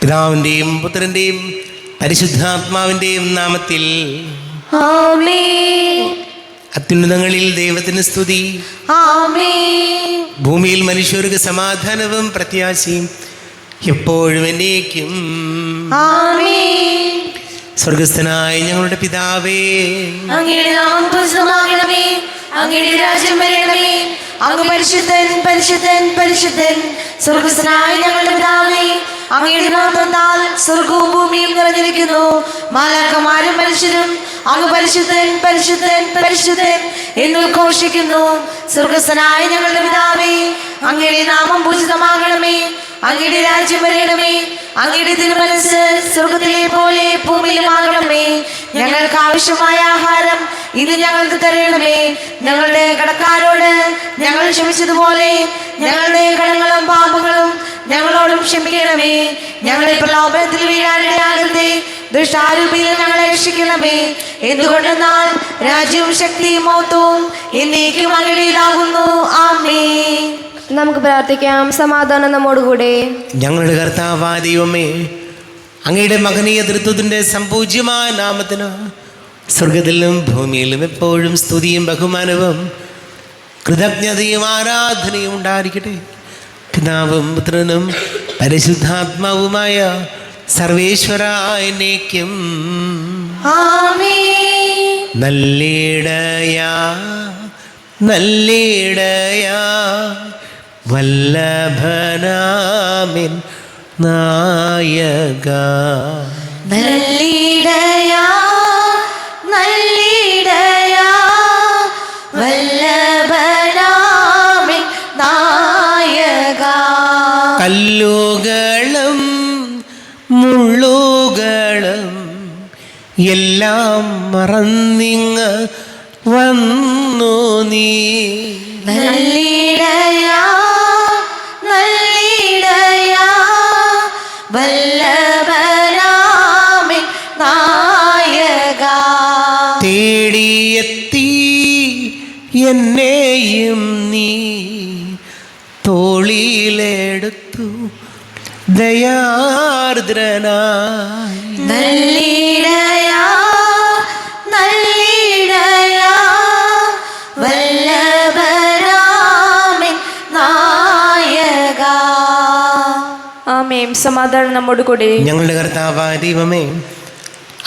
പിതാവിൻ്റെയും പുത്രൻ്റെയും പരിശുദ്ധാത്മാവിൻ്റെയും നാമത്തിൽ ആമേൻ. അത്യുന്നതങ്ങളിൽ ദൈവത്തിന് സ്തുതി. ആമേൻ. ഭൂമിയിൽ മനുഷ്യർക്ക് സമാധാനവും പ്രത്യാശയും എപ്പോഴും എന്നേക്കും. ആമേൻ. സ്വർഗസ്ഥനായ ഞങ്ങളുടെ പിതാവേ, അങ്ങയുടെ നാമം പൂജിതമാകണമേ. അങ്ങയുടെ രാജ്യം വരണമേ. അങ്ങ് പരിശുദ്ധൻ പരിശുദ്ധൻ പരിശുദ്ധൻ. സ്വർഗസ്ഥനായ ഞങ്ങളുടെ പിതാവേ, അങ്ങയുടെ നാമത്താൽ സ്വർഗവും ഭൂമിയും നിറഞ്ഞിരിക്കുന്നു. മാലാഖമാരും മനുഷ്യരും അങ്ങ് പരിശുദ്ധൻ പരിശുദ്ധൻ പരിശുദ്ധൻ എന്ന് ഘോഷിക്കുന്നു. സ്വർഗസ്ഥനായ ഞങ്ങളുടെ പിതാവേ, അങ്ങയുടെ നാമം പൂജിതമാകണമേ. അങ്ങയുടെ രാജ്യം വരണമേ. അങ്ങയുടെ തിരുമനസ്സ് സ്വർഗത്തിലെ പോലെ ഭൂമിയിലുമാകണമേ. ഞങ്ങൾക്ക് ആവശ്യമായ ആഹാരം ഇത് ഞങ്ങൾക്ക് തരണമേ. ഞങ്ങളുടെ കടക്കാരോട് ഞങ്ങൾ ക്ഷമിച്ചതുപോലെ ഞങ്ങളുടെ കടങ്ങളും പാപങ്ങളും ഞങ്ങളോടും ക്ഷമിക്കണമേ. ഞങ്ങളെ പ്രലോഭനത്തിൽ വീഴാനിടയാകരുതേ. ദുഷ്ടാരൂപിയിൽ ഞങ്ങളെ രക്ഷിക്കണമേ. എന്തുകൊണ്ടെന്നാൽ രാജ്യവും ശക്തിയും മഹത്വവും എന്നേക്കും അങ്ങയുടേതാകുന്നു. ആമേൻ. നമുക്ക് പ്രാർത്ഥിക്കാം. സമാധാനം നമ്മോടുകൂടെ. ഞങ്ങളുടെ കർത്താവായ ദൈവമേ, അങ്ങയുടെ മഹനീയ തൃത്വത്തിൻ്റെ സംപൂജ്യമായ നാമത്തിന് സ്വർഗത്തിലും ഭൂമിയിലും എപ്പോഴും സ്തുതിയും ബഹുമാനവും കൃതജ്ഞതയും ആരാധനയും ഉണ്ടായിരിക്കട്ടെ. പിതാവും പുത്രനും പരിശുദ്ധാത്മാവുമായ സർവേശ്വരായ എന്നേക്കും. ആമേൻ. നല്ലിടയാ നല്ലിടയാ വല്ലഭനാമിൻ നായക. നല്ലിടയാ നല്ലിടയാ വല്ലഭനാമിൻ നായക. കല്ലുകളും മുള്ളുകളും എല്ലാം മറന്നിങ്ങ് വന്നു നീ. നല്ലിടയാ നല്ലിടയാ വല്ലഭനാമിൻ നായക. തേടിയെത്തി എന്നെയും നീ തോളിലെടുത്തു ദയാർദ്രനായി. നല്ലിടയാ നല്ലിടയാ വല്ലഭനാമിൻ നായക. ആമേൻ. സമാധാനം നമ്മോടുകൂടെ. ഞങ്ങളുടെ കർത്താവായ ദൈവമേ,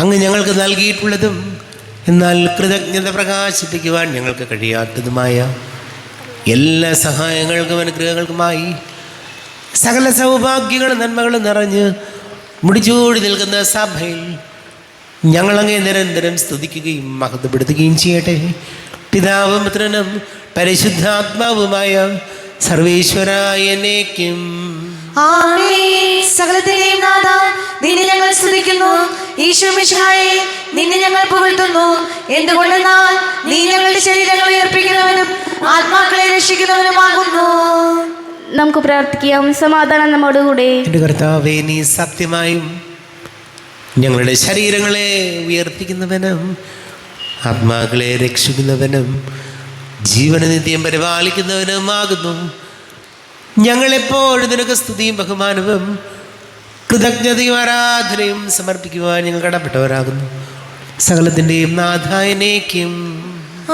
അങ്ങ് ഞങ്ങൾക്ക് നൽകിയിട്ടുള്ളതും എന്നാൽ കൃതജ്ഞത പ്രകാശിപ്പിക്കുവാൻ ഞങ്ങൾക്ക് കഴിയാത്തതുമായ എല്ലാ സഹായങ്ങൾക്കും അനുഗ്രഹങ്ങൾക്കുമായി സകല സൗഭാഗ്യങ്ങളും നന്മകളും നിറഞ്ഞ് മുടിച്ചൂടി നിൽക്കുന്ന സഭയിൽ ഞങ്ങളങ്ങേ നിരന്തരം സ്തുതിക്കുകയും മഹത്വപ്പെടുത്തുകയും ചെയ്യട്ടെ. പിതാവും പുത്രനും പരിശുദ്ധാത്മാവുമായ സർവേശ്വരായ എന്നേക്കും. ആമേൻ. സകലത്തിന്റെയും നാഥ, നിന്നെ ഞങ്ങൾ സ്തുതിക്കുന്നു. ഈശോ മിശിഹായേ, നിന്നെ ഞങ്ങൾ പുകഴ്ത്തുന്നു. എന്തുകൊണ്ടെന്നാൽ നീ ഞങ്ങളുടെ ശരീരങ്ങൾ ഉയർപ്പിക്കുന്നവനും ആത്മാക്കളെ രക്ഷിക്കുന്നവനുമാകുന്നു. നമുക്ക് പ്രാർത്ഥിക്കാം. സമാധാനം നമ്മോടുകൂടെ. എൻ്റെ കർത്താവേ, നീ സത്യമായും ഞങ്ങളുടെ ശരീരങ്ങളെ ഉയർപ്പിക്കുന്നവനും ആത്മാക്കളെ രക്ഷിക്കുന്നവനും ജീവന നിത്യം പരിപാലിക്കുന്നവനുമാകുന്നു. ഞങ്ങളെപ്പോഴും നിനക്ക് സ്തുതിയും ബഹുമാനവും കൃതജ്ഞതയും ആരാധനയും സമർപ്പിക്കുവാൻ ഞങ്ങൾ കടപ്പെട്ടവരാകുന്നു. സകലത്തിൻ്റെയും നാഥായനേക്കും.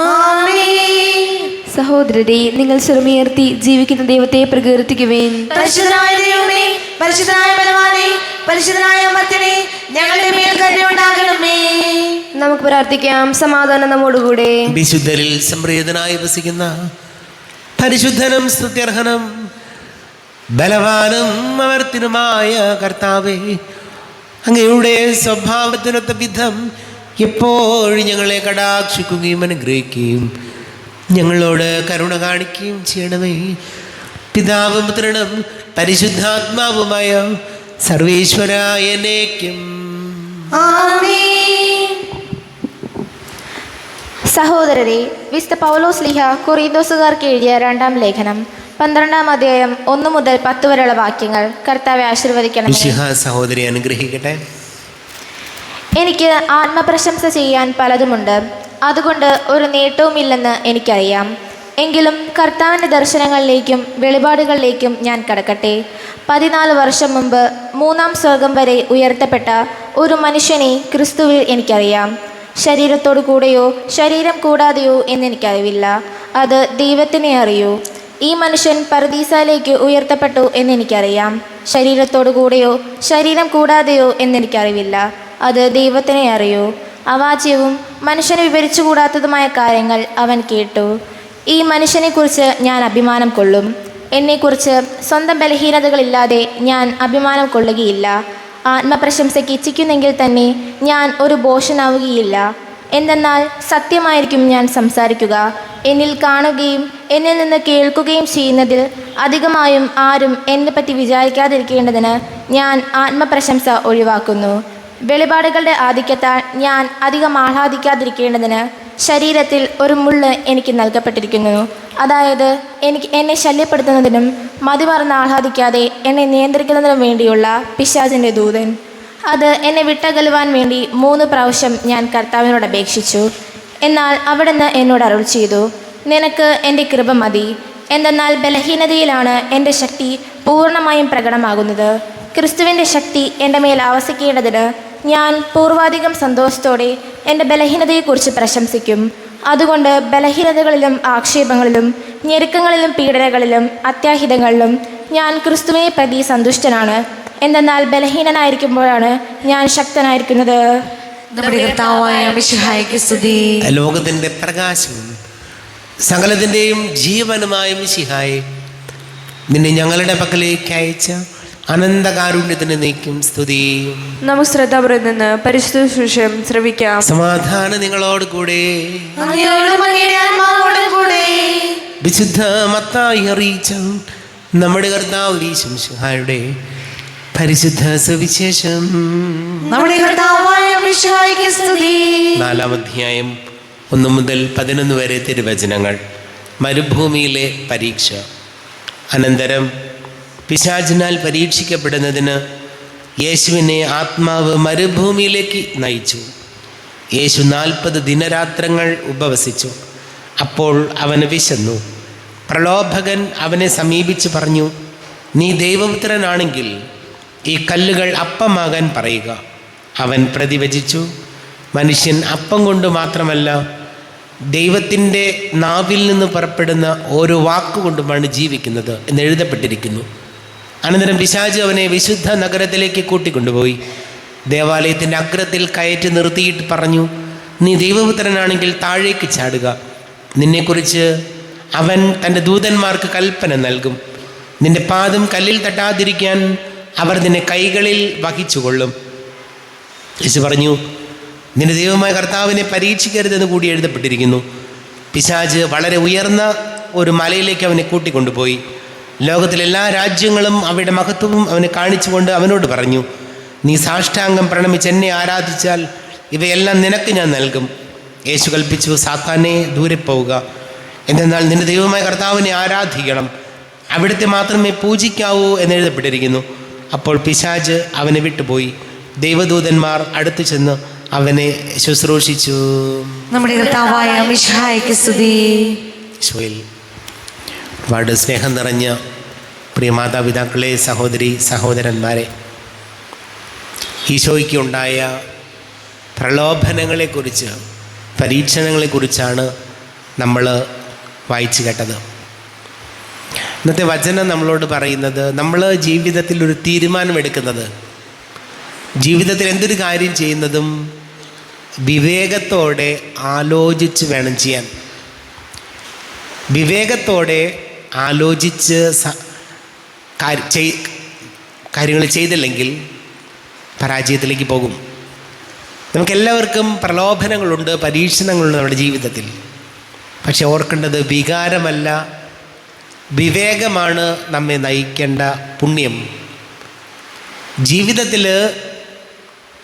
ആമേൻ. സഹോദരരെ, നിങ്ങൾ സ്വരമുയർത്തി ജീവിക്കുന്ന ദൈവത്തെ പ്രകീർത്തിക്കുവേൻ. പരിശുദ്ധനായ ദൈവമേ, പരിശുദ്ധനായ ബലവാനേ, പരിശുദ്ധനായ അമർത്യനേ, ഞങ്ങളുടെ മേൽ കരുണയുണ്ടാകണമേ. നമുക്ക് പ്രാർത്ഥിക്കാം. സമാധാനം നമ്മോടുകൂടെ. വിശുദ്ധരിൽ സംപ്രീതനായി വസിക്കുന്ന പരിശുദ്ധനും സ്തുത്യർഹനും ബലവാനും അമർത്തിനുമായ കർത്താവേ, അങ്ങയുടെ സ്വഭാവത്തിനൊത്ത വിധം എപ്പോഴും ഞങ്ങളെ കടാക്ഷിക്കുകയും അനുഗ്രഹിക്കുകയും ഞങ്ങളോട് കരുണ കാണിക്കുകയും ചെയ്യണമേ. പിതാവും പുത്രനും പരിശുദ്ധാത്മാവുമായ സർവേശ്വരായ എന്നേക്കും. ആമേൻ. സഹോദരരെ, വിശുദ്ധ പൗലോസ് ശ്ലീഹ കൊറീന്തോസുകാർക്ക് എഴുതിയ 2-ാം ലേഖനം 12-ാം അധ്യായം 1 മുതൽ 10 വരെയുള്ള വാക്യങ്ങൾ കർത്താവെ ആശീർവദിക്കണം. മിശിഹ സഹോദരി അനുഗ്രഹിക്കട്ടെ. എനിക്ക് ആത്മപ്രശംസ ചെയ്യാൻ പലതുമുണ്ട്. അതുകൊണ്ട് ഒരു നേട്ടവുമില്ലെന്ന് എനിക്കറിയാം. എങ്കിലും കർത്താവിൻ്റെ ദർശനങ്ങളിലേക്കും വെളിപാടുകളിലേക്കും ഞാൻ കടക്കട്ടെ. 14 വർഷം മുമ്പ് 3-ാം സ്വർഗം വരെ ഉയർത്തപ്പെട്ട ഒരു മനുഷ്യനെ ക്രിസ്തുവിൽ എനിക്കറിയാം. ശരീരത്തോടു കൂടെയോ ശരീരം കൂടാതെയോ എന്നെനിക്കറിവില്ല. അത് ദൈവത്തിനെ അറിയൂ. ഈ മനുഷ്യൻ പറുദീസയിലേക്ക് ഉയർത്തപ്പെട്ടു എന്നെനിക്കറിയാം. ശരീരത്തോടു കൂടെയോ ശരീരം കൂടാതെയോ എന്നെനിക്കറിവില്ല. അത് ദൈവത്തിനെ അറിയൂ. അവാച്യവും മനുഷ്യന് വിവരിച്ചുകൂടാത്തതുമായ കാര്യങ്ങൾ അവൻ കേട്ടു. ഈ മനുഷ്യനെക്കുറിച്ച് ഞാൻ അഭിമാനം കൊള്ളും. എന്നെക്കുറിച്ച് സ്വന്തം ബലഹീനതകളില്ലാതെ ഞാൻ അഭിമാനം കൊള്ളുകയില്ല. ആത്മപ്രശംസയ്ക്ക് ഇച്ഛിക്കുന്നെങ്കിൽ തന്നെ ഞാൻ ഒരു ഭോഷനാവുകയില്ല. എന്തെന്നാൽ സത്യമായിരിക്കും ഞാൻ സംസാരിക്കുക. എന്നിൽ കാണുകയും എന്നിൽ നിന്ന് കേൾക്കുകയും ചെയ്യുന്നതിൽ അധികമായും ആരും എന്നെപ്പറ്റി വിചാരിക്കാതിരിക്കേണ്ടതിന് ഞാൻ ആത്മപ്രശംസ ഒഴിവാക്കുന്നു. വെളിപാടുകളുടെ ആധിക്യത്താൽ ഞാൻ അധികം ആഹ്ലാദിക്കാതിരിക്കേണ്ടതിന് ശരീരത്തിൽ ഒരു മുള്ള് എനിക്ക് നൽകപ്പെട്ടിരിക്കുന്നു. അതായത് എന്നെ ശല്യപ്പെടുത്തുന്നതിനും മതിമറന്ന് ആഹ്ലാദിക്കാതെ എന്നെ നിയന്ത്രിക്കുന്നതിനും വേണ്ടിയുള്ള പിശാചിൻ്റെ ദൂതൻ. അത് എന്നെ വിട്ടകലുവാൻ വേണ്ടി 3 പ്രാവശ്യം ഞാൻ കർത്താവിനോട് അപേക്ഷിച്ചു. എന്നാൽ അവിടുന്ന് എന്നോട് അരുൾ ചെയ്തു, നിനക്ക് എൻ്റെ കൃപ മതി. എന്തെന്നാൽ ബലഹീനതയിലാണ് എൻ്റെ ശക്തി പൂർണ്ണമായും പ്രകടമാകുന്നത്. ക്രിസ്തുവിൻ്റെ ശക്തി എൻ്റെ മേൽ ആവസിക്കേണ്ടതിന് ഞാൻ പൂർവാധികം സന്തോഷത്തോടെ എൻ്റെ ബലഹീനതയെക്കുറിച്ച് പ്രശംസിക്കും. അതുകൊണ്ട് ബലഹീനതകളിലും ആക്ഷേപങ്ങളിലും ഞെരുക്കങ്ങളിലും പീഡനകളിലും അത്യാഹിതങ്ങളിലും ഞാൻ ക്രിസ്തുവിനെ പ്രതി സന്തുഷ്ടനാണ്. എന്തെന്നാൽ ബലഹീനനായിരിക്കുമ്പോഴാണ് ഞാൻ ശക്തനായിരിക്കുന്നത്. നമ്മുടെ കർത്താവായ മിശിഹായ്ക്ക് സ്തുതി. ലോകത്തിൻ്റെ പ്രകാശവും സകലത്തിൻ്റെയും ജീവനുമായ മിശിഹായെ, നിന്നെ ഞങ്ങളുടെ പക്കലേക്ക് അയച്ച അനന്തകാരുണ്യത്തിന് നീക്കും സ്തുതി. നമുക്ക് ശ്രദ്ധാപുരം നിന്ന് പരിശുദ്ധ സുവിശേഷം ശ്രവിക്കാം. സമാധാനം നിങ്ങളോട് കൂടെ. വിശുദ്ധ മത്തായി അറിയിച്ച നമ്മുടെ കർത്താവ് ഈശോ മിശിഹായുടെ പരിശുദ്ധ സുവിശേഷം. നമ്മുടെ കർത്താവായ മിശിഹായ്ക്ക് സ്തുതി. 4-ാം അധ്യായം 1 മുതൽ 11 വരെ തിരുവചനങ്ങൾ. മരുഭൂമിയിലെ പരീക്ഷ. അനന്തരം പിശാചിനാൽ പരീക്ഷിക്കപ്പെടുന്നതിന് യേശുവിനെ ആത്മാവ് മരുഭൂമിയിലേക്ക് നയിച്ചു. യേശു 40 ദിനരാത്രങ്ങൾ ഉപവസിച്ചു. അപ്പോൾ അവന് വിശന്നു. പ്രലോഭകൻ അവനെ സമീപിച്ച് പറഞ്ഞു, നീ ദൈവപുത്രനാണെങ്കിൽ ഈ കല്ലുകൾ അപ്പമാകാൻ പറയുക. അവൻ പ്രതിവചിച്ചു, മനുഷ്യൻ അപ്പം കൊണ്ട് മാത്രമല്ല ദൈവത്തിൻ്റെ നാവിൽ നിന്ന് പുറപ്പെടുന്ന ഓരോ വാക്കുകൊണ്ടുമാണ് ജീവിക്കുന്നത് എന്ന് എഴുതപ്പെട്ടിരിക്കുന്നു. അനന്തരം പിശാച് അവനെ വിശുദ്ധ നഗരത്തിലേക്ക് കൂട്ടിക്കൊണ്ടുപോയി ദേവാലയത്തിൻ്റെ അഗ്രത്തിൽ കയറ്റി നിർത്തിയിട്ട് പറഞ്ഞു, നീ ദൈവപുത്രനാണെങ്കിൽ താഴേക്ക് ചാടുക. നിന്നെക്കുറിച്ച് അവൻ തൻ്റെ ദൂതന്മാർക്ക് കൽപ്പന നൽകും. നിന്റെ പാദം കല്ലിൽ തട്ടാതിരിക്കാൻ അവർ നിന്നെ കൈകളിൽ വഹിച്ചുകൊള്ളും. യേശു പറഞ്ഞു, നിന്റെ ദൈവമായ കർത്താവിനെ പരീക്ഷിക്കരുതെന്ന് കൂടി എഴുതപ്പെട്ടിരിക്കുന്നു. പിശാച് വളരെ ഉയർന്ന ഒരു മലയിലേക്ക് അവനെ കൂട്ടിക്കൊണ്ടുപോയി. ലോകത്തിലെല്ലാ രാജ്യങ്ങളും അവയുടെ മഹത്വവും അവനെ കാണിച്ചുകൊണ്ട് അവനോട് പറഞ്ഞു, നീ സാഷ്ടാംഗം പ്രണമിച്ച് എന്നെ ആരാധിച്ചാൽ ഇവയെല്ലാം നിനക്ക് ഞാൻ നൽകും. യേശു കൽപ്പിച്ചു, സാത്താനെ ദൂരെ പോവുക. എന്തെന്നാൽ നിന്റെ ദൈവമായ കർത്താവിനെ ആരാധിക്കണം, അവിടുത്തെ മാത്രമേ പൂജിക്കാവൂ എന്നെഴുതപ്പെട്ടിരിക്കുന്നു. അപ്പോൾ പിശാച് അവനെ വിട്ടുപോയി. ദൈവദൂതന്മാർ അടുത്തു ചെന്ന് അവനെ ശുശ്രൂഷിച്ചു. നമ്മുടെ കർത്താവായ മിശിഹായ്ക്ക് സ്തുതി. ഈശോയിൽ ഒരുപാട് സ്നേഹം നിറഞ്ഞ പ്രിയ മാതാപിതാക്കളെ, സഹോദരി സഹോദരന്മാരെ, ഈശോയ്ക്ക് ഉണ്ടായ പ്രലോഭനങ്ങളെക്കുറിച്ച്, പരീക്ഷണങ്ങളെക്കുറിച്ചാണ് നമ്മൾ വായിച്ചു കേട്ടത്. ഇന്നത്തെ വചനം നമ്മളോട് പറയുന്നത്, നമ്മൾ ജീവിതത്തിൽ ഒരു തീരുമാനമെടുക്കുന്നത്, ജീവിതത്തിൽ എന്തൊരു കാര്യം ചെയ്യുന്നതും വിവേകത്തോടെ ആലോചിച്ച് വേണം ചെയ്യാൻ. വിവേകത്തോടെ ആലോചിച്ച് കാര്യങ്ങൾ ചെയ്തില്ലെങ്കിൽ പരാജയത്തിലേക്ക് പോകും. നമുക്കെല്ലാവർക്കും പ്രലോഭനങ്ങളുണ്ട്, പരീക്ഷണങ്ങളുണ്ട് നമ്മുടെ ജീവിതത്തിൽ. പക്ഷെ ഓർക്കേണ്ടത് വികാരമല്ല, വിവേകമാണ് നമ്മെ നയിക്കേണ്ട പുണ്യം. ജീവിതത്തിൽ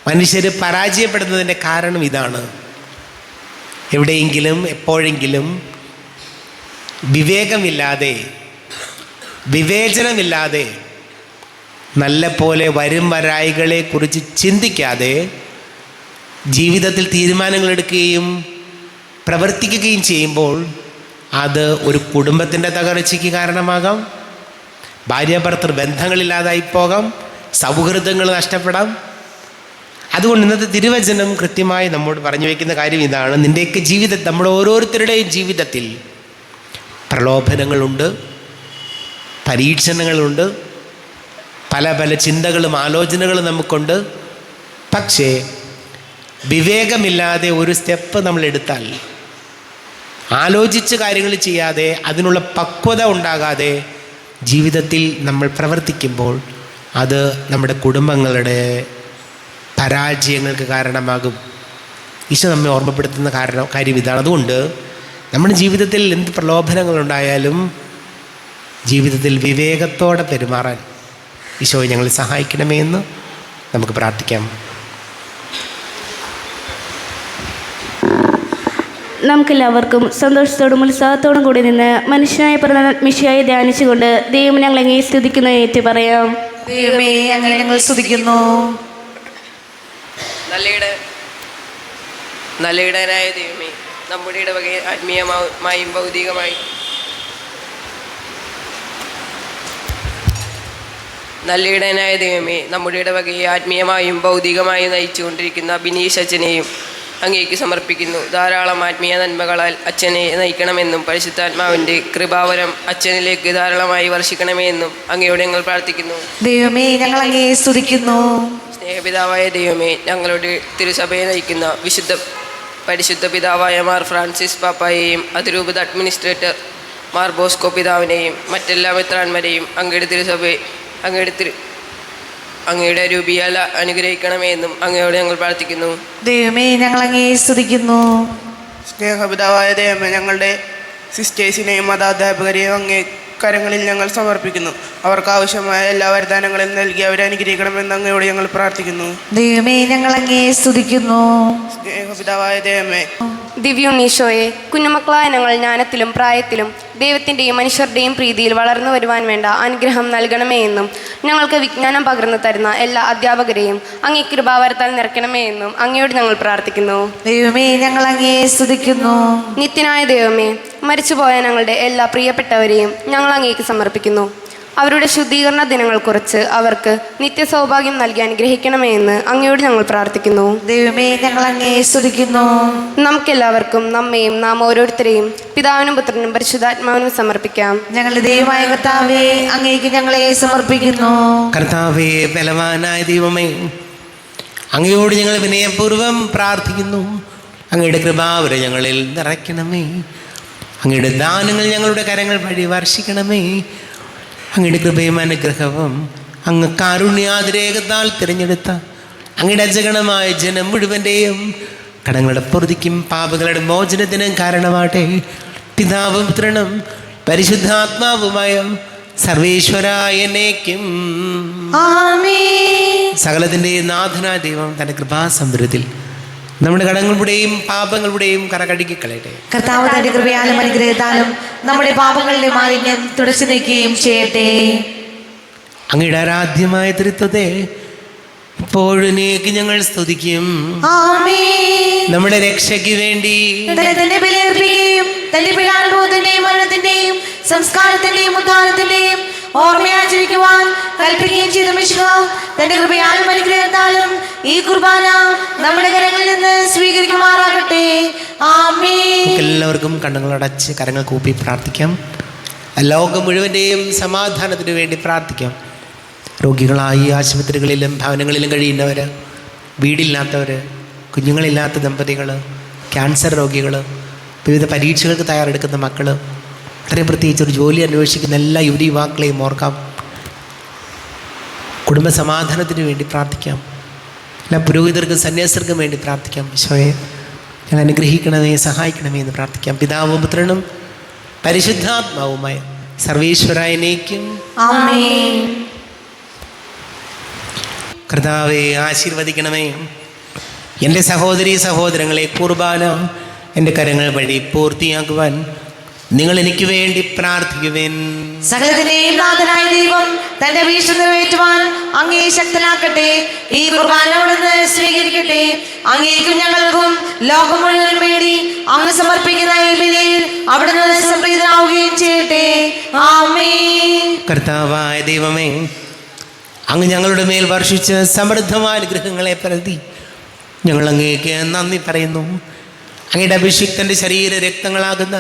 മനുഷ്യർ പരാജയപ്പെടുന്നതിൻ്റെ കാരണം ഇതാണ്. എവിടെയെങ്കിലും എപ്പോഴെങ്കിലും വിവേകമില്ലാതെ, വിവേചനമില്ലാതെ, നല്ല പോലെ വരും വരായികളെക്കുറിച്ച് ചിന്തിക്കാതെ ജീവിതത്തിൽ തീരുമാനങ്ങളെടുക്കുകയും പ്രവർത്തിക്കുകയും ചെയ്യുമ്പോൾ അത് ഒരു കുടുംബത്തിൻ്റെ തകർച്ചയ്ക്ക് കാരണമാകാം, ഭാര്യാഭർത്തൃ ബന്ധങ്ങളില്ലാതായി പോകാം, സൗഹൃദങ്ങൾ നഷ്ടപ്പെടാം. അതുകൊണ്ട് ഇന്നത്തെ തിരുവചനം കൃത്യമായി നമ്മോട് പറഞ്ഞു വയ്ക്കുന്ന കാര്യം ഇതാണ്: നിൻ്റെയൊക്കെ ജീവിതത്തിൽ, നമ്മുടെ ഓരോരുത്തരുടെയും ജീവിതത്തിൽ പ്രലോഭനങ്ങളുണ്ട്, പരീക്ഷണങ്ങളുണ്ട്, പല പല ചിന്തകളും ആലോചനകളും നമുക്കുണ്ട്. പക്ഷേ വിവേകമില്ലാതെ ഒരു സ്റ്റെപ്പ് നമ്മൾ എടുത്താൽ, ആലോചിച്ച് കാര്യങ്ങൾ ചെയ്യാതെ, അതിനുള്ള പക്വത ഉണ്ടാകാതെ ജീവിതത്തിൽ നമ്മൾ പ്രവർത്തിക്കുമ്പോൾ അത് നമ്മുടെ കുടുംബങ്ങളുടെ പരാജയങ്ങൾക്ക് കാരണമാകും. ഈശോ നമ്മെ ഓർമ്മപ്പെടുത്തുന്ന കാര്യം ഇതാണ്. അതുകൊണ്ട് നമ്മുടെ ജീവിതത്തിൽ എന്ത് പ്രലോഭനങ്ങളുണ്ടായാലും ജീവിതത്തിൽ വിവേകത്തോടെ പെരുമാറാൻ ഈശോയെ ഞങ്ങൾ സഹായിക്കണമേ എന്ന് നമുക്ക് പ്രാർത്ഥിക്കാം. നമുക്കെല്ലാവർക്കും സന്തോഷത്തോടും ഉത്സാഹത്തോടും കൂടി നിന്ന് മനുഷ്യനായ പിറന്ന മിശിഹായെ ധ്യാനിച്ചുകൊണ്ട് ദൈവം ഞങ്ങളെങ്ങനെ സ്തുതിക്കുന്ന ഏറ്റു പറയാം. ദൈവമേ, അങ്ങനെ ഞങ്ങൾ സ്തുതിക്കുന്നു. നല്ല ഇടയനായ ദൈവമേ, നമ്മുടെ ഇടവകയെ ആത്മീയമായും ഭൗതികമായും നയിച്ചുകൊണ്ടിരിക്കുന്ന ബിനീഷ് അച്ഛനെയും അങ്ങേക്ക് സമർപ്പിക്കുന്നു. ധാരാളം ആത്മീയ നന്മകളാൽ അച്ഛനെ നയിക്കണമെന്നും പരിശുദ്ധാത്മാവിൻ്റെ കൃപാവരം അച്ഛനിലേക്ക് ധാരാളമായി വർഷിക്കണമേ എന്നും അങ്ങയോട് ഞങ്ങൾ പ്രാർത്ഥിക്കുന്നു. ദൈവമേ, ഞങ്ങൾ അങ്ങേ സ്തുതിക്കുന്നു. സ്നേഹപിതാവായ ദൈവമേ, ഞങ്ങളുടെ തിരുസഭയെ നയിക്കുന്ന പരിശുദ്ധ പിതാവായ മാർ ഫ്രാൻസിസ് പാപ്പായെയും അതിരൂപത അഡ്മിനിസ്ട്രേറ്റർ മാർ ബോസ്കോ പിതാവിനെയും മറ്റെല്ലാ മെത്രാന്മാരെയും അങ്ങയുടെ രൂപിയാൽ അനുഗ്രഹിക്കണമേ എന്നും അങ്ങയോട് ഞങ്ങൾ പ്രാർത്ഥിക്കുന്നു. ദൈവമേ, ഞങ്ങൾ അങ്ങേ സ്തുതിക്കുന്നു. സ്നേഹപിതാവായ ദൈവമേ, ഞങ്ങളുടെ സിസ്റ്റേഴ്സിനെയും മതാധ്യാപകരെയും അങ്ങേ കരങ്ങളിൽ ഞങ്ങൾ സമർപ്പിക്കുന്നു. അവർക്ക് ആവശ്യമായ എല്ലാ വരദാനങ്ങളും നൽകി അവരെ അനുഗ്രഹിക്കണമെന്ന് അങ്ങയോട് ഞങ്ങൾ പ്രാർത്ഥിക്കുന്നു. ദൈവമേ, ഞങ്ങൾ അങ്ങേ സ്തുതിക്കുന്നു. സ്നേഹപിതാവായ ദൈവമേ, ദിവ്യോണ്ണീശോയെ, കുഞ്ഞുമക്കളായ ഞങ്ങൾ ജ്ഞാനത്തിലും പ്രായത്തിലും ദൈവത്തിൻ്റെയും മനുഷ്യരുടെയും പ്രീതിയിൽ വളർന്നു വരുവാൻ വേണ്ട അനുഗ്രഹം നൽകണമേ എന്നും ഞങ്ങൾക്ക് വിജ്ഞാനം പകർന്നു തരുന്ന എല്ലാ അധ്യാപകരെയും അങ്ങേ കൃപാവരത്താൽ നിറയ്ക്കണമേ എന്നും അങ്ങയോട് ഞങ്ങൾ പ്രാർത്ഥിക്കുന്നു. ദൈവമേ, ഞങ്ങൾ അങ്ങേ സ്തുതിക്കുന്നു. നിത്യനായ ദൈവമേ, മരിച്ചുപോയ ഞങ്ങളുടെ എല്ലാ പ്രിയപ്പെട്ടവരെയും ഞങ്ങൾ അങ്ങേക്ക് സമർപ്പിക്കുന്നു. അവരുടെ ശുദ്ധീകരണ ദിനങ്ങൾ കുറിച്ച് അവർക്ക് നിത്യസൗഭാഗ്യം നൽകി അനുഗ്രഹിക്കണമേ എന്ന് അങ്ങയോട് ഞങ്ങൾ പ്രാർത്ഥിക്കുന്നു. ദൈവമേ, ഞങ്ങൾ അങ്ങേ സ്തുതിക്കുന്നു. നമുക്കെല്ലാവർക്കും നമ്മയും നാം ഓരോരുത്തരെയും പിതാവിനും പുത്രനും പരിശുദ്ധാത്മാവിനും സമർപ്പിക്കാം. ഞങ്ങളുടെ ദൈവമായ കർത്താവേ, അങ്ങേക്ക് ഞങ്ങളെ സമർപ്പിക്കുന്നു. കർത്താവേ, ബലവാനായ ദൈവമേ, അങ്ങയോട് ഞങ്ങൾ വിനയപൂർവ്വം പ്രാർത്ഥിക്കുന്നു. അങ്ങയുടെ കൃപാവരം ഞങ്ങളിൽ നിറയ്ക്കണമേ. അങ്ങയുടെ ദാനങ്ങൾ ഞങ്ങളുടെ കരങ്ങൾ വഴി വർഷിക്കണമേ. അങ്ങയുടെ കൃപയും അനുഗ്രഹവും അങ്ങ് കാരുണ്യാതിരേകത്താൽ തിരഞ്ഞെടുത്ത അങ്ങയുടെ അജഗണമായ ജനം മുഴുവൻ്റെയും കടങ്ങളുടെ പൊറുതിക്കും പാപങ്ങളുടെ മോചനത്തിനും കാരണമാട്ടെ. പിതാവും പുത്രനും പരിശുദ്ധാത്മാവുമായ സർവേശ്വരായ എന്നേക്കും ആമേൻ. സകലത്തിൻ്റെ നാഥനായ ദൈവം തൻ്റെ കൃപാസമുദ്രത്തിൽ നമ്മുടെ കടങ്ങളുടെയും പാപങ്ങളുടെയും കറകഴുകി കളയട്ടെ. കർത്താവ് തന്റെ കൃപയാലും അനുഗ്രഹത്താലും നമ്മുടെ പാപങ്ങളുടെ മാലിന്യം തുടച്ചു നീക്കുകയും ചെയ്യട്ടെ. അങ്ങയുടെ ആരാധ്യമായ തൃത്വത്തെ ഇപ്പോഴേക്ക് ഞങ്ങൾ സ്തുതിക്കും. ആമേൻ. നമ്മുടെ രക്ഷയ്ക്ക് വേണ്ടി തന്നെ ബലിയർപ്പിക്കുകയും തന്റെ പീഡാനുഭവത്തിന്റെയും മരണത്തിന്റെയും സംസ്കാരത്തിന്റെയും ഉദ്ധാനത്തിന്റെയും ഓർമ്മയാചരിക്കുവാൻ കൽപ്പിക്കുകയും ചെയ്ത മിശിഹ തന്റെ കൃപയാലും അനുഗ്രഹത്താലും ഈ കുർബാന നമ്മുടെ കരങ്ങളിൽ നിന്ന് സ്വീകരിക്കുമാറാകട്ടെ. ആമേൻ. എല്ലാവർക്കും കണ്ണുകളടച്ച് കരങ്ങൾ കൂപ്പി പ്രാർത്ഥിക്കാം. ലോകം മുഴുവൻ്റെയും സമാധാനത്തിന് വേണ്ടി പ്രാർത്ഥിക്കാം. രോഗികളായി ആശുപത്രികളിലും ഭവനങ്ങളിലും കഴിയുന്നവർ, വീടില്ലാത്തവർ, കുഞ്ഞുങ്ങളില്ലാത്ത ദമ്പതികൾ, ക്യാൻസർ രോഗികൾ, വിവിധ പരീക്ഷകൾക്ക് തയ്യാറെടുക്കുന്ന മക്കൾ, അത്രയും പ്രത്യേകിച്ച് ഒരു ജോലി അന്വേഷിക്കുന്ന എല്ലാ യുവതി യുവാക്കളെയും ഓർക്കാം. കുടുംബ സമാധാനത്തിന് വേണ്ടി പ്രാർത്ഥിക്കാം. എല്ലാ പുരോഹിതർക്കും സന്യാസികർക്കും വേണ്ടി പ്രാർത്ഥിക്കാം. ഈശോയെ ഞങ്ങൾ അനുഗ്രഹിക്കണമേ, സഹായിക്കണമേ എന്ന് പ്രാർത്ഥിക്കാം. പിതാവും പുത്രനും പരിശുദ്ധാത്മാവുമായ സർവേശ്വരായ എന്നേക്കും ആമേൻ. കർത്താവെ, ആശീർവദിക്കണമേ. എൻ്റെ സഹോദരീ സഹോദരങ്ങളെ, കുർബാന എൻ്റെ കരങ്ങൾ വഴി പൂർത്തിയാക്കുവാൻ നിങ്ങൾ എനിക്ക് വേണ്ടി പ്രാർത്ഥിക്കുവേൻ. സകലത്തിന്റെയും നാഥനായ ദൈവം തന്റെ വീഴ്ച നിറവേറ്റുവാൻ അങ്ങേ ശക്തനാക്കട്ടെ. ഈ കുർബാന അവിടുന്ന് സ്വീകരിക്കട്ടെ. അങ്ങേക്കും ഞങ്ങൾക്കും ലോകം മുഴുവൻ വേണ്ടി അങ്ങ് സമർപ്പിക്കുന്ന ഈ ബലിയിൽ അവിടുന്ന് സംപ്രീതനാവുകയും ചെയ്യട്ടെ. ആമേൻ. കർത്താവായ ദൈവമേ, അങ്ങ് ഞങ്ങളുടെ മേൽ വർഷിച്ച സമൃദ്ധമായ അനുഗ്രഹങ്ങളെ പ്രതി ഞങ്ങൾ അങ്ങേക്ക് നന്ദി പറയുന്നു. അങ്ങയുടെ അഭിഷിക്തൻ്റെ ശരീര രക്തങ്ങളാകുന്ന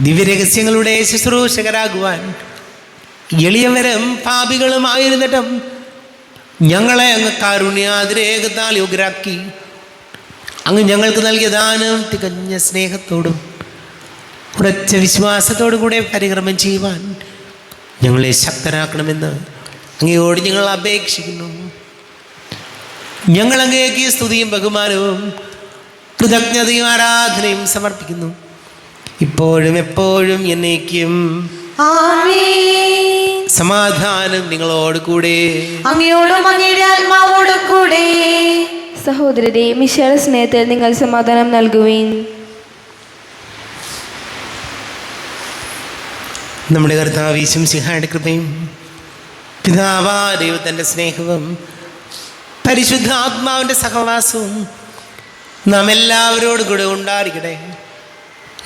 ദിവ്യരഹസ്യങ്ങളുടെ ശുശ്രൂഷകരാകുവാൻ എളിയവരും പാപികളുമായിരുന്നിട്ടും ഞങ്ങളെ അങ്ങ് കാരുണ്യാതിരേകത്താൽ യോഗ്യരാക്കി. അങ്ങ് ഞങ്ങൾക്ക് നൽകിയ ദാനം തികഞ്ഞ സ്നേഹത്തോടും ഉറച്ച വിശ്വാസത്തോടും കൂടെ പരിക്രമം ചെയ്യുവാൻ ഞങ്ങളെ ശക്തരാക്കണമെന്ന് അങ്ങയോട് ഞങ്ങൾ അപേക്ഷിക്കുന്നു. ഞങ്ങൾ അങ്ങേക്ക് സ്തുതിയും ബഹുമാനവും കൃതജ്ഞതയും ആരാധനയും സമർപ്പിക്കുന്നു, ഇപ്പോഴും എപ്പോഴും എന്നേക്കും. ആമേൻ. സമാധാനം നിങ്ങളോട് കൂടെ. അങ്ങയോടും അങ്ങയുടെ ആത്മാവോടും കൂടെ. സഹോദരരെ, മിശിഹായുടെ സ്നേഹത്തിൽ നിങ്ങൾ സമാധാനം നൽകുവിൻ. നമ്മുടെ കർത്താവ് യേശു മിശിഹായുടെ കൃപയും പിതാവായ ദൈവത്തിൻ്റെ സ്നേഹവും പരിശുദ്ധാത്മാവിൻ്റെ സഹവാസവും നാം എല്ലാവരോടും കൂടെ ഉണ്ടായിരിക്കട്ടെ,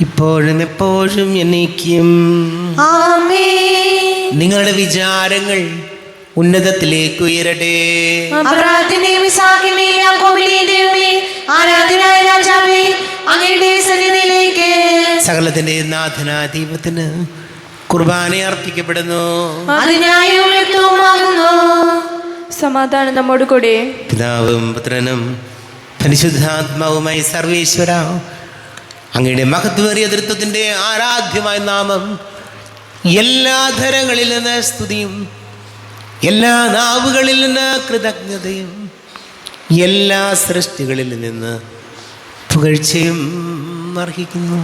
ഇപ്പോഴും എപ്പോഴും എന്നേക്കും. ആമേൻ. നിങ്ങളുടെ വിചാരങ്ങൾ ഉന്നതത്തിലേക്ക് ഉയരട്ടെ. അബ്രാഹാമിന്റെയും ഇസ്ഹാക്കിന്റെയും യാക്കോബിന്റെയും ദൈവമേ, ആരാധനായ രാജാവേ, അങ്ങയുടെ സന്നിധിയിലേക്ക് സകലത്തിൻ്റെ നാഥനായ ദൈവത്തിന് കുർബാന അർപ്പിക്കപ്പെടുന്നു. അത് ന്യായവും യുക്തവുമാകുന്നു. സമാധാനം നമ്മോട് കൂടെ. പിതാവും പുത്രനും പരിശുദ്ധാത്മാവുമായി സർവേശ്വര, അങ്ങയുടെ മഹത്വമേറിയ തൃത്വത്തിൻ്റെ ആരാധ്യമായ നാമം എല്ലാ ധരങ്ങളിൽ നിന്ന് സ്തുതിയും എല്ലാ നാവുകളിൽ നിന്ന് കൃതജ്ഞതയും എല്ലാ സൃഷ്ടികളിൽ നിന്ന് പുകഴ്ചയും അർഹിക്കുന്നു.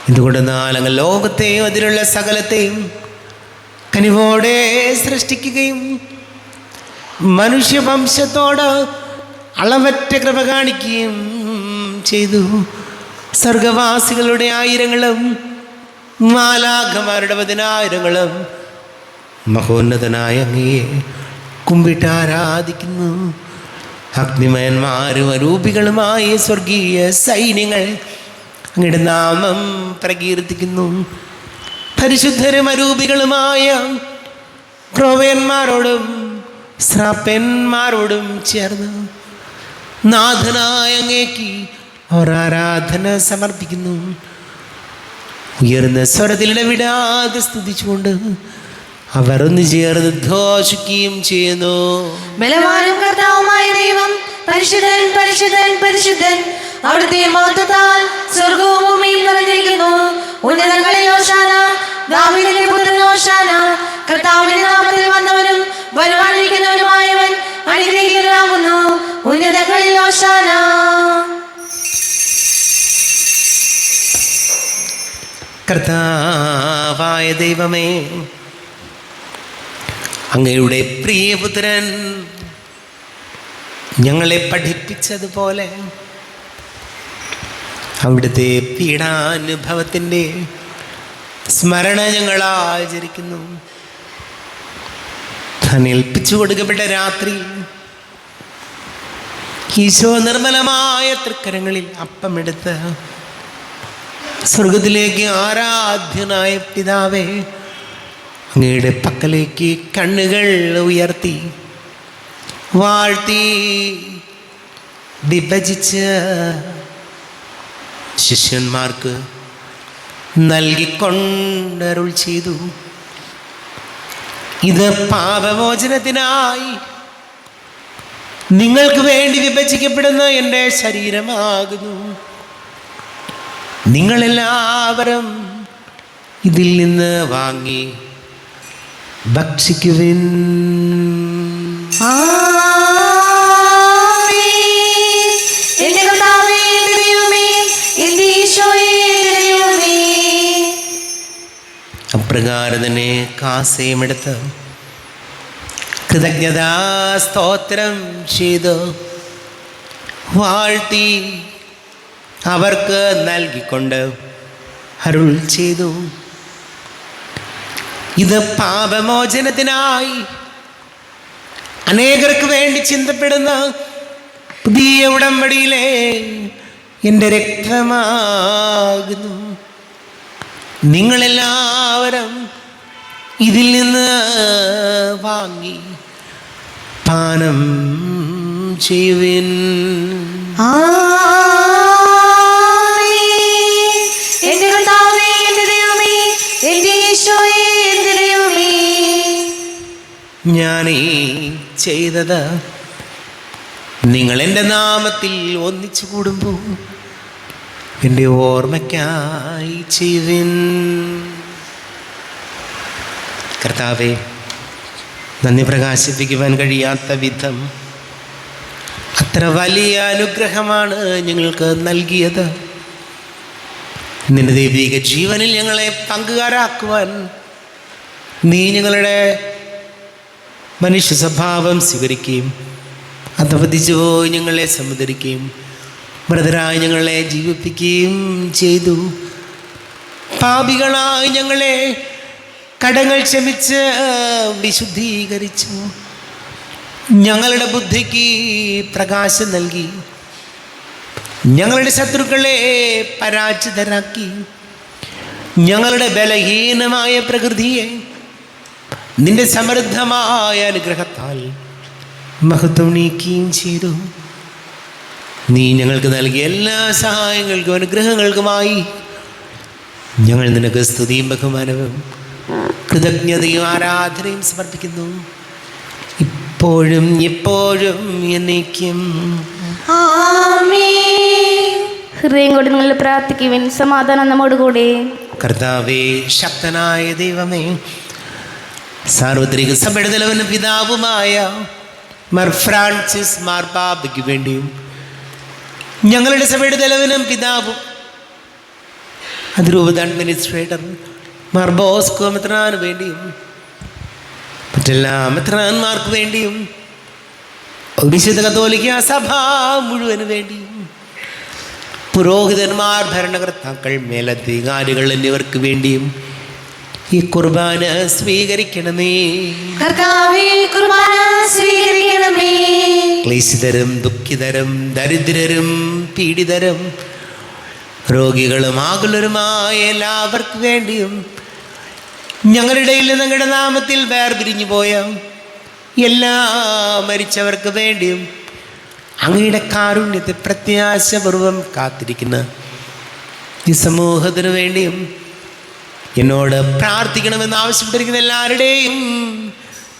എന്തുകൊണ്ടെന്നാൽ അങ്ങ് ലോകത്തെയും അതിലുള്ള സകലത്തെയും കനിവോടെ സൃഷ്ടിക്കുകയും മനുഷ്യവംശത്തോട് അളവറ്റ കൃപ കാണിക്കുകയും ചെയ്തു. സ്വർഗവാസികളുടെ ആയിരങ്ങളും മാലാഖമാരുടെ 10,000ങ്ങളും മഹോന്നതനായ അങ്ങയെ കുമ്പിട്ട് ആരാധിക്കുന്നു. അഗ്നിമയന്മാരും അരൂപികളുമായ സ്വർഗീയ സൈന്യങ്ങൾ അങ്ങയുടെ നാമം പ്രകീർത്തിക്കുന്നു. പരിശുദ്ധരും അരൂപികളുമായ ക്രോവ്യന്മാരോടും ശ്രാപ്പന്മാരോടും ചേർന്ന് നാഥനായ അങ്ങേക്ക് അവർ ആരാധന സമർപ്പിക്കുന്നു. ഉയർന്ന സ്വരത്തിൽ ഇടവിടാതെ സ്തുതിച്ചുകൊണ്ട് അവർ ഒന്ന് ചേർന്ന് ഘോഷിക്കുകയും ചെയ്യുന്നു. ബലവാനും കർത്താവുമായ ദൈവം പരിശുദ്ധൻ പരിശുദ്ധൻ പരിശുദ്ധൻ, അവിടുത്തെ മഹത്വത്താൽ സ്വർഗവും ഭൂമിയും നിറഞ്ഞിരിക്കുന്നു. ഉന്നതങ്ങളിൽ ഹോശാന, ദാവീദിന്റെ പുത്രൻ ഹോശാന. കർത്താവിന്റെ നാമത്തിൽ വന്നവനും വരുവാനിരിക്കുന്നവനുമായവൻ അനുഗ്രഹീതനാകുന്നു. ഉന്നതങ്ങളിൽ ഹോശാന. കർത്താവായ ദൈവമേ, അങ്ങയുടെ പ്രിയപുത്രൻ ഞങ്ങളെ പഠിപ്പിച്ചതുപോലെ അവിടുത്തെ പീഡാനുഭവത്തിൻ്റെ സ്മരണ ഞങ്ങൾ ആചരിക്കുന്നു. താൻ ഏൽപ്പിച്ചു കൊടുക്കപ്പെട്ട രാത്രി ഈശോ നിർമ്മലമായ തൃക്കരങ്ങളിൽ അപ്പമെടുത്ത് സ്വർഗത്തിലേക്ക് ആരാധ്യനായ പിതാവേ, അങ്ങയുടെ പക്കലേക്ക് കണ്ണുകൾ ഉയർത്തി വാഴ്ത്തി വിഭജിച്ച് ശിഷ്യന്മാർക്ക് നൽകിക്കൊണ്ടരുൾ ചെയ്തു. ഇത് പാപമോചനത്തിനായി നിങ്ങൾക്ക് വേണ്ടി വിഭജിക്കപ്പെടുന്ന എൻ്റെ ശരീരമാകുന്നു. നിങ്ങളെല്ലാവരും ഇതിൽ നിന്ന് വാങ്ങി ഭക്ഷിക്കുവിൻ. എന്റെ കർത്താവേ, എന്റെ ദൈവമേ, എന്റെ ഈശോയേ, എന്റെ ദൈവമേ. അപ്രകാരം തന്നെ കാസയുമെടുത്ത് കൃതജ്ഞതാ സ്തോത്രം ചെയ്തു വാഴ്ത്തി അവർക്ക് നൽകിക്കൊണ്ട് അരുൾ ചെയ്തു. ഇത് പാപമോചനത്തിനായി അനേകർക്ക് വേണ്ടി ചിന്തപ്പെടുന്ന പുതിയ ഉടമ്പടിയിലെ എൻ്റെ രക്തമാകുന്നു. നിങ്ങളെല്ലാവരും ഇതിൽ നിന്ന് വാങ്ങി പാനം ചെയ്യുവിൻ. എന്റെ കർത്താവേ, എന്റെ ദൈവമേ, എന്റെ യേശുവേ, എന്റെ ദൈവമേ. ഞാനീ ചെയ്തത് നിങ്ങൾ എൻ്റെ നാമത്തിൽ ഒന്നിച്ചു കൂടുമ്പോൾ എൻ്റെ ഓർമ്മയ്ക്കായി ചെയ്യുവിൻ. കർത്താവേ, നന്ദി പ്രകാശിപ്പിക്കുവാൻ കഴിയാത്ത വിധം അത്ര വലിയ അനുഗ്രഹമാണ് ഞങ്ങൾക്ക് നൽകിയത്. നിന്റെ ദൈവിക ജീവനിൽ ഞങ്ങളെ പങ്കുകാരാക്കുവാൻ നീ ഞങ്ങളുടെ മനുഷ്യ സ്വഭാവം സ്വീകരിക്കുകയും അധപതിച്ചു പോയി ഞങ്ങളെ സമുദ്രിക്കുകയും മൃതരായി ഞങ്ങളെ ജീവിപ്പിക്കുകയും ചെയ്തു. പാപികളായി ഞങ്ങളെ കടങ്ങൾ ക്ഷമിച്ച് വിശുദ്ധീകരിച്ചു. ഞങ്ങളുടെ ബുദ്ധിക്ക് പ്രകാശം നൽകി. ഞങ്ങളുടെ ശത്രുക്കളെ പരാജിതരാക്കി. ഞങ്ങളുടെ ബലഹീനമായ പ്രകൃതിയെ നിന്റെ സമൃദ്ധമായ അനുഗ്രഹത്താൽ മഹത്വം നീക്കുകയും ചെയ്തു. നീ ഞങ്ങൾക്ക് നൽകിയ എല്ലാ സഹായങ്ങൾക്കും അനുഗ്രഹങ്ങൾക്കുമായി ഞങ്ങൾ നിനക്ക് സ്തുതിയും ബഹുമാനവും കൃതജ്ഞതയും ആരാധനയും സമർപ്പിക്കുന്നു, ഇപ്പോഴും എപ്പോഴും എന്നേക്കും. ഹൃദയം കൊണ്ട് നിങ്ങൾ പ്രാർത്ഥിക്കുവിൻ. സമാധാനം നമ്മോടുകൂടെ. കർത്താവേ, ശക്തനായ ദൈവമേ, സാർവത്രിക സഭയുടെ തലവനും പിതാവുമായ മാർ ഫ്രാൻസിസ് മാർപ്പാപ്പയ്ക്ക് വേണ്ടിയും ഞങ്ങളുടെ സഭയുടെ തലവനും പിതാവും അതിരൂപത അഡ്മിനിസ്ട്രേറ്റർ മാർ ബോസ്കോ മെത്രാന് വേണ്ടിയും മറ്റെല്ലാ മെത്രാന്മാർക്ക് വേണ്ടിയും വിശുദ്ധ കത്തോലിക്ക സഭ മുഴുവന് വേണ്ടിയും പുരോഹിതന്മാർ, ഭരണകർത്താക്കൾ, മേലധികാരികൾ എന്നിവർക്ക് വേണ്ടിയും ഈ കുർബാന സ്വീകരിക്കണമേ. കർത്താവേ, കുർബാന സ്വീകരിക്കണമേ. ക്ലേശിതരും ദുഃഖിതരും ദരിദ്രരും പീഡിതരും രോഗികളും ആകുലരുമായ എല്ലാവർക്കും വേണ്ടിയും ഞങ്ങളുടെ ഇടയിൽ നിങ്ങളുടെ നാമത്തിൽ വേർപിരിഞ്ഞു പോയ എല്ലാ മരിച്ചവർക്ക് വേണ്ടിയും അങ്ങയുടെ കാരുണ്യത്തെ പ്രത്യാശപൂർവം കാത്തിരിക്കുന്ന ഈ സമൂഹത്തിന് വേണ്ടിയും എന്നോട് പ്രാർത്ഥിക്കണമെന്ന് ആവശ്യപ്പെട്ടിരിക്കുന്ന എല്ലാവരുടെയും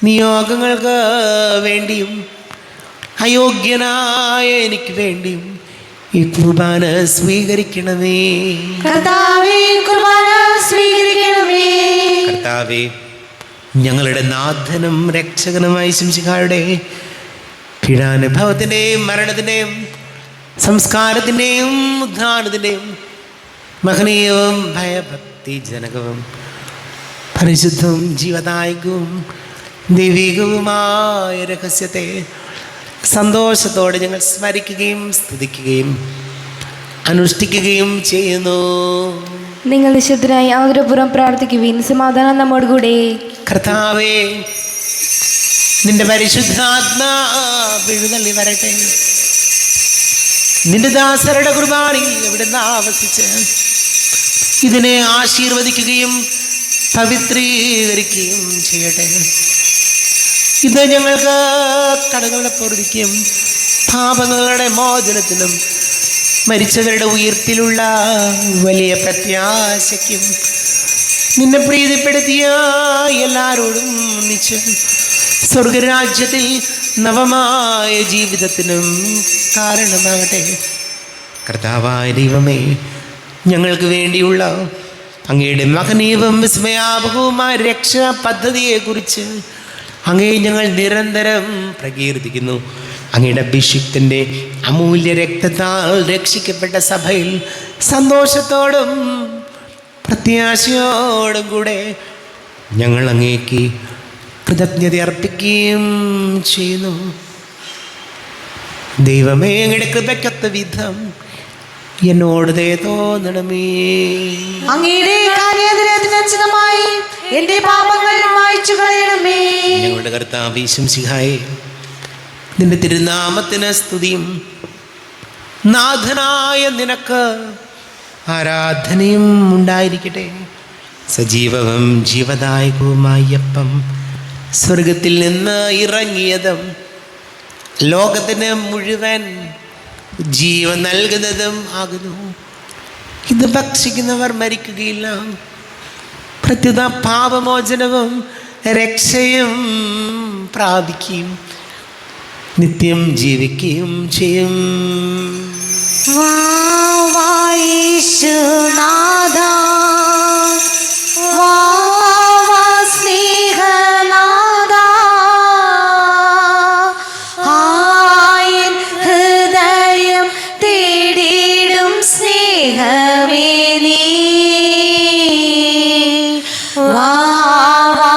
നിയോഗങ്ങൾക്ക് വേണ്ടിയും അയോഗ്യനായ എനിക്ക് വേണ്ടിയും ഈ കുർബാന സ്വീകരിക്കണമേ. കർത്താവേ, കുർബാന സ്വീകരിക്കണമേ. കർത്താവേ, ഞങ്ങളുടെ നാഥനും രക്ഷകനുമായ ശംശിഹായുടെ പീഡാനുഭവത്തിൻ്റെയും മരണത്തിൻ്റെയും സംസ്കാരത്തിൻ്റെയും ഉദ്ധാനത്തിൻ്റെയും മഹനീയവും ഭയഭക്തിജനകവും പരിശുദ്ധവും ജീവദായകവും ദൈവികവുമായ രഹസ്യത്തെ സന്തോഷത്തോടെ ഞങ്ങൾ സ്മരിക്കുകയും സ്തുതിക്കുകയും അനുഷ്ഠിക്കുകയും ചെയ്യുന്നു. നിങ്ങൾ നിശബ്ദരായി ആഗ്രഹപൂർവ്വം പ്രാർത്ഥിക്കുവിൻ. സമാധാനം നമ്മോടുകൂടെ. കർത്താവേ, നിന്റെ പരിശുദ്ധാത്മാവ് എഴുന്നള്ളി വരട്ടെ. നിന്റെ ദാസരുടെ കുർബാനയിൽ എവിടുന്ന് ആവസിച്ച് ഇതിനെ ആശീർവദിക്കുകയും പവിത്രീകരിക്കുകയും ചെയ്യട്ടെ. ഇത് ഞങ്ങൾക്ക് കടങ്ങളുടെ പൊറുതിക്കും പാപങ്ങളുടെ മോചനത്തിനും മരിച്ചവരുടെ ഉയർപ്പിലുള്ള വലിയ പ്രത്യാശയ്ക്കും നിന്നെ പ്രീതിപ്പെടുത്തിയ എല്ലാവരോടും ഒന്നിച്ച് സ്വർഗരാജ്യത്തിൽ നവമായ ജീവിതത്തിനും കാരണമാകട്ടെ. കർത്താവായ ദൈവമേ, ഞങ്ങൾക്ക് വേണ്ടിയുള്ള അങ്ങയുടെ മഹനീയവും വിസ്മയാപകവുമായ രക്ഷാ പദ്ധതിയെക്കുറിച്ച് അങ്ങേ ഞങ്ങൾ നിരന്തരം പ്രകീർത്തിക്കുന്നു. അങ്ങയുടെ അഭിഷിക്തൻ്റെ അമൂല്യ രക്തത്താൽ രക്ഷിക്കപ്പെട്ട സഭയിൽ സന്തോഷത്തോടും പ്രത്യാശയോടും കൂടെ ഞങ്ങൾ അങ്ങേക്ക് കൃതജ്ഞത അർപ്പിക്കുകയും ചെയ്യുന്നു. ദൈവമേ, അങ്ങയുടെ കൃപയ്ക്കൊത്ത വിധം എന്നോട് ദയ തോന്നണമേ. അങ്ങയുടെ കാര്യാതിരത്തിനനുസൃതമായി എന്റെ പാപങ്ങൾ മായ്ച്ചു കളയണമേ. ഞങ്ങളുടെ കർത്താവ് ശംസിഹായേ, നിന്റെ തിരുനാമത്തിന് സ്തുതിയും നാഥനായ നിനക്ക് ആരാധനയും ഉണ്ടായിരിക്കട്ടെ. സജീവവും ജീവദായകവുമായപ്പം സ്വർഗത്തിൽ നിന്ന് ഇറങ്ങിയതും ലോകത്തിന് മുഴുവൻ ജീവൻ നൽകുന്നതും ആകുന്നു. ഇത് ഭക്ഷിക്കുന്നവർ മരിക്കുകയില്ല, പ്രത്യുത പാപമോചനവും രക്ഷയും പ്രാപിക്കുകയും നിത്യം ജീവിക്കുകയും ചെയ്യും. യേശുനാഥാ, സ്നേഹനാഥാ, ആയൻ ഹൃദയം തേടിടും സ്നേഹമേ നീ. യേശുനാഥാ,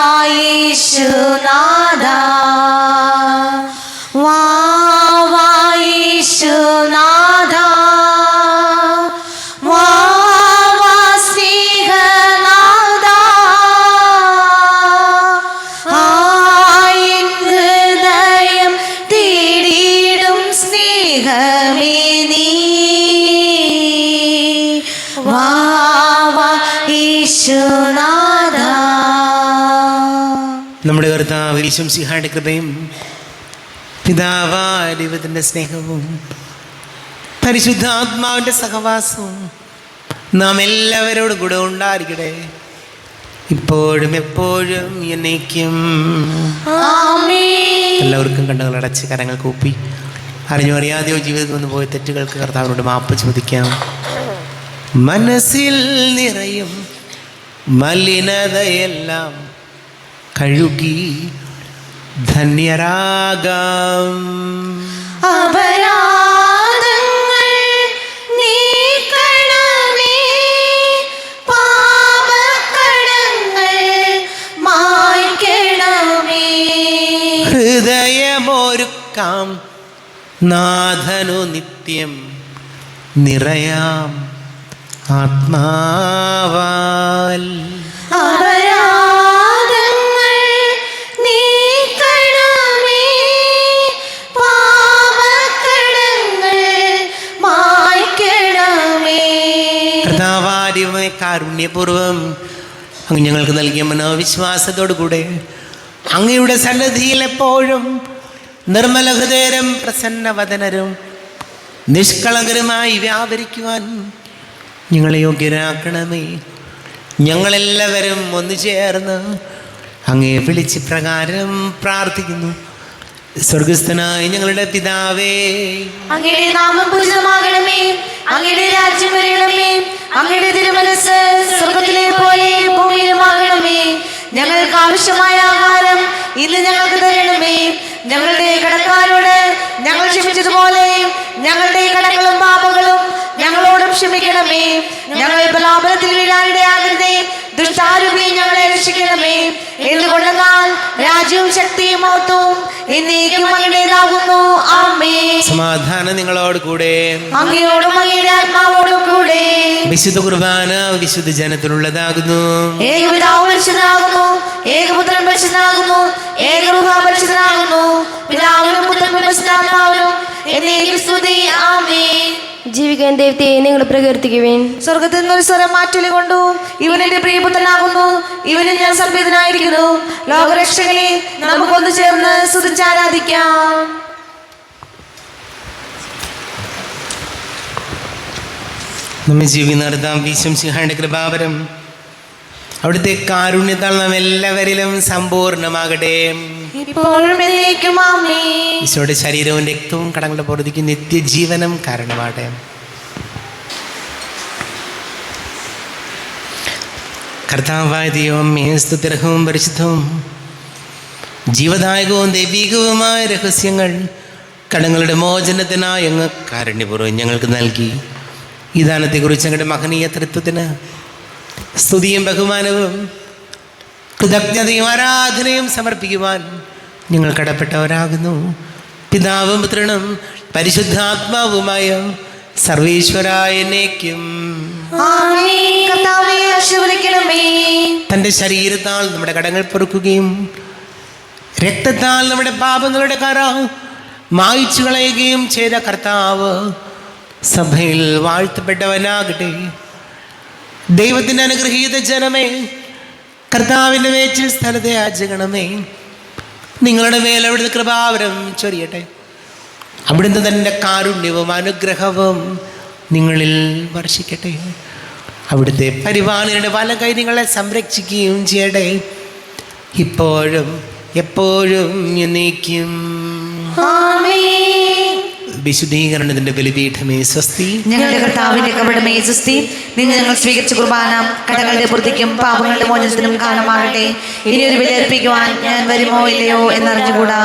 യേശുനാഥാ, സ്നേഹനാഥാ, ആയൻ ഹൃദയം തേടിടും സ്നേഹമേ നീ. യേശുനാഥാ. നമ്മുടെ കർത്താവ് ശംസിഹായുടെ കൃപയും പിതാവായ ദൈവത്തിൻ്റെ സ്നേഹവും പരിശുദ്ധാത്മാവിൻ്റെ സഹവാസവും നാം എല്ലാവരോടും കൂടെ ഉണ്ടായിരിക്കട്ടെ, ഇപ്പോഴും എപ്പോഴും എന്നേക്കും. എല്ലാവർക്കും കണ്ണുകൾ അടച്ച് കരങ്ങൾ കൂപ്പി അറിഞ്ഞോ അറിയാതെയോ ജീവിതത്തിൽ വന്നു പോയ തെറ്റുകൾക്ക് കർത്താവിനോട് മാപ്പ് ചോദിക്കാം. മനസ്സിൽ നിറയും മലിനതയെല്ലാം കഴുകി ധന്യരാഗം. അപരാധങ്ങൾ നീക്കണമേ, പാപക്കടങ്ങൾ മായ്ക്കണമേ. ഹൃദയമൊരുക്കാം നാഥനു നിത്യം നിറയാം ആത്മാവാൽ. അപരാധങ്ങൾ നീക്കണമേ, പാപക്കടങ്ങൾ മായ്ക്കണമേ. കർത്താവായ കാരുണ്യപൂർവം അങ്ങ് ഞങ്ങൾക്ക് നൽകിയ മനോവിശ്വാസത്തോടു കൂടെ അങ്ങയുടെ സന്നിധിയിൽ എപ്പോഴും നിർമ്മല ഹൃദയരും പ്രസന്നവദനരും നിഷ്കളങ്കരുമായി വ്യാപരിക്കുവാൻ ഞങ്ങളെ യോഗ്യരാക്കണമേ. ഞങ്ങളെല്ലാവരും ഒന്നു ചേർന്ന് അങ്ങേ വിളിച്ച് പ്രകാരം പ്രാർത്ഥിക്കുന്നു. സ്വർഗസ്ഥനായ ഞങ്ങളുടെ പിതാവേ, അങ്ങയുടെ നാമം പൂജിതമാകണമേ, അങ്ങയുടെ രാജ്യം വരണമേ, അങ്ങയുടെ തിരുമനസ്സ് സ്വർഗത്തിലെ പോലെ ഭൂമിയിലുമാകണമേ. ഞങ്ങൾക്ക് ആവശ്യമായ ആഹാരം ഇന്ന് ഞങ്ങൾക്ക് തരണമേ. ഞങ്ങളുടെ കടക്കാരോട് ഞങ്ങൾ ക്ഷമിച്ചതുപോലെ ഞങ്ങളുടെ കടങ്ങളും പാപങ്ങളും ഞങ്ങളോടും ക്ഷമിക്കണമേ. ഞങ്ങൾ പ്രലാപനത്തിൽ വീഴാനിടയാകരുതേ, ദുഷ്ടാരൂപി ഞങ്ങളെ രക്ഷിക്കണമേ. എന്തുകൊണ്ടെന്നാൽ രാജ്യവും ശക്തിയും മഹത്വവും എന്നേക്കും അങ്ങയുടേതാകുന്നു. ആമേൻ. സമാധാനം നിങ്ങളോട് കൂടെ, അങ്ങയോടും അങ്ങയുടെ ആത്മാവോടും കൂടെ. വിശുദ്ധ കുർബാന വിശുദ്ധ ജനത്തിനുള്ളതാകുന്നു. ഏകപിതാവ് പരിശുദ്ധനാകുന്നു, ഏകപുത്രൻ പരിശുദ്ധനാകുന്നു, ഏകരൂഹ പരിശുദ്ധനാകുന്നു. പിതാവിനും പുത്രനും പരിശുദ്ധാത്മാവിനും എന്നേക്കും സ്തുതി. ആമേൻ. ജീവിക്കാൻ ദൈവത്തെ നിങ്ങൾ പ്രകീർത്തിക്കുവേൻ. സ്വർഗത്തിൽ നിന്നൊരു സ്വരം മാറ്റൊലി കൊണ്ടു, ഇവൻ എന്റെ പ്രിയപുത്രനാകുന്നു, ഇവനിൽ ഞാൻ സംപ്രീതനായിരിക്കുന്നു. ലോകരക്ഷകനെ നമുക്കൊന്നു ചേർന്ന് സ്തുതിച്ചാരാധിക്കാം. നമ്മെ ജീവി നടത്താം ശംസിഹായുടെ കൃപാവരം അവിടുത്തെ കാരുണ്യത്താൽ നാം എല്ലാവരിലും സമ്പൂർണ്ണമാകട്ടെ. ഇപ്പോഴും എന്നേക്കും ആമേൻ. ഈശോയുടെ ശരീരവും രക്തവും കടങ്ങളുടെ പുറത്തേക്ക് നിത്യജീവനം കാരണമാകട്ടെ. കർത്താവായ ദൈവമേ, സ്തുത്യർഹവും പരിശുദ്ധവും ജീവദായകവും ദൈവികവുമായ രഹസ്യങ്ങൾ കടങ്ങളുടെ മോചനത്തിനായി അങ്ങ് കാരുണ്യപൂർവ്വം ഞങ്ങൾക്ക് നൽകി. ഈ ദാനത്തെക്കുറിച്ച് ഞങ്ങളുടെ മഹനീയ തൃത്വത്തിന് സ്തുതിയും ബഹുമാനവും കൃതജ്ഞതയും ആരാധനയും സമർപ്പിക്കുവാൻ ഞങ്ങൾ കടപ്പെട്ടവരാകുന്നു. പിതാവും പുത്രനും പരിശുദ്ധാത്മാവുമായ സർവീശ്വരായ എന്നേക്കും. ആമേൻ. കർത്താവേ, ആശീർവദിക്കണമേ. തൻ്റെ ശരീരത്താൽ നമ്മുടെ കടങ്ങൾ പൊറുക്കുകയും രക്തത്താൽ നമ്മുടെ പാപങ്ങളുടെ കറ മായ്ച്ചു കളയുകയും ചെയ്ത കർത്താവ് സഭയിൽ വാഴ്ത്തപ്പെട്ടവനാകട്ടെ. ദൈവത്തിൻ്റെ അനുഗ്രഹീത ജനമേ, കർത്താവിൻ്റെ മേച്ചിൽ സ്ഥലത്തെ യാചകണമേ. നിങ്ങളുടെ മേൽ അവിടുത്തെ കൃപാവരം ചൊരിയട്ടെ. അവിടുന്ന് തൻ്റെ കാരുണ്യവും അനുഗ്രഹവും നിങ്ങളിൽ വർഷിക്കട്ടെ. അവിടുത്തെ പരിപാലനയുടെ വലകൈ നിങ്ങളെ സംരക്ഷിക്കുകയും ചെയ്യട്ടെ, ഇപ്പോഴും എപ്പോഴും എന്നേക്കും. ആമേൻ. വിശുദ്ധീകരണത്തിന്റെ ബലിപീഠമേ സ്വസ്തി. ഞങ്ങളുടെ കർത്താവിന്റെ കപടമേ സ്വസ്തി. നിങ്ങൾ ഞങ്ങൾ സ്വീകരിച്ച കുർബാന കടങ്ങളുടെ പൂർത്തിക്കും പാപങ്ങളുടെ മോചനത്തിനും കാരണമാകട്ടെ. ഇനി ഒരു ബലി അർപ്പിക്കുവാൻ ഞാൻ വരുമോ ഇല്ലയോ എന്നറിഞ്ഞുകൂടാ.